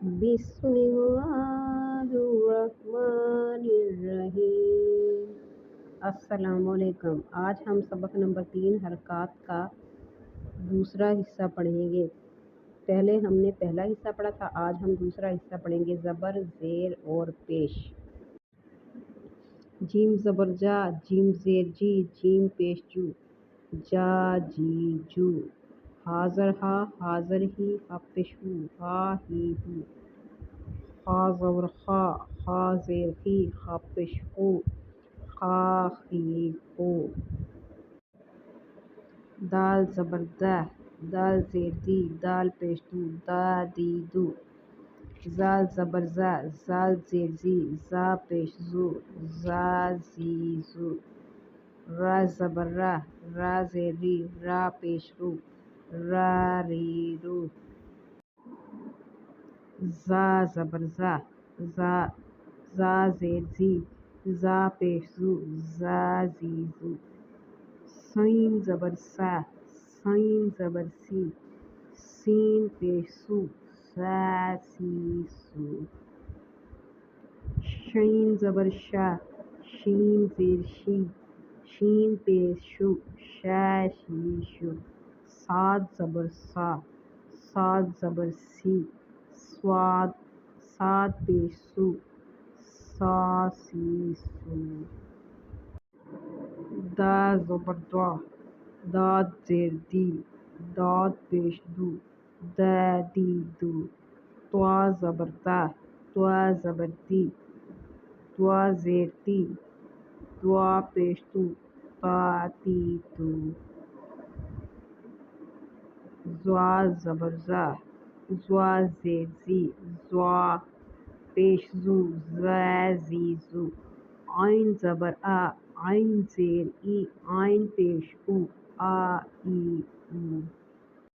بسم اللہ الرحمن الرحیم۔ السلام علیکم۔ آج ہم سبق نمبر 3 حرکات کا دوسرا حصہ پڑھیں گے۔ پہلے ہم نے پہلا حصہ پڑھا تھا، آج ہم دوسرا حصہ پڑھیں گے، زبر، زیر اور پیش۔ جیم زبر جا، جیم زیر جی، جیم پیش جو، جا جی جو۔ حاضر ہا، حاضر ہی، ہا پیش ہو، ہا ہی ہو۔ خا زبر خا، خا زیر خی، خا پیش خو، خا خی خو۔ دال زبر دا، دال زیر دی، دال پیش دو، دا دی دو۔ زال زبر زا، زال زیر زی، زا پیش زو، زا زی زو۔ را زبر را، را زیر ری، را پیش رو، را ری رو۔ زا زبر زا، زا زیر زی، زا پیش زو، زا زی زو۔ سین زبر سا، سین زبر سی، سین پیش سو، سا سی سو۔ شین زبر شا، شین زیر شی، شین پیش شو، شا شی شو۔ صاد زبر سا، صاد زبر سی، صاد، صاد پیش سو، سا سی سو۔ دا زبر دا، داد زیر دی، داد پیش دو، دا دی دو۔ طا زبر تا، طا زبر تی، طا زیر تی، طا پیش تو، تا تی تو۔ زوا زبر زا، زوا زیر زی، زوا پیش زو، زا زی زو۔ عین زبر آ، عین زیر ای، عین پیش او، آ ای او۔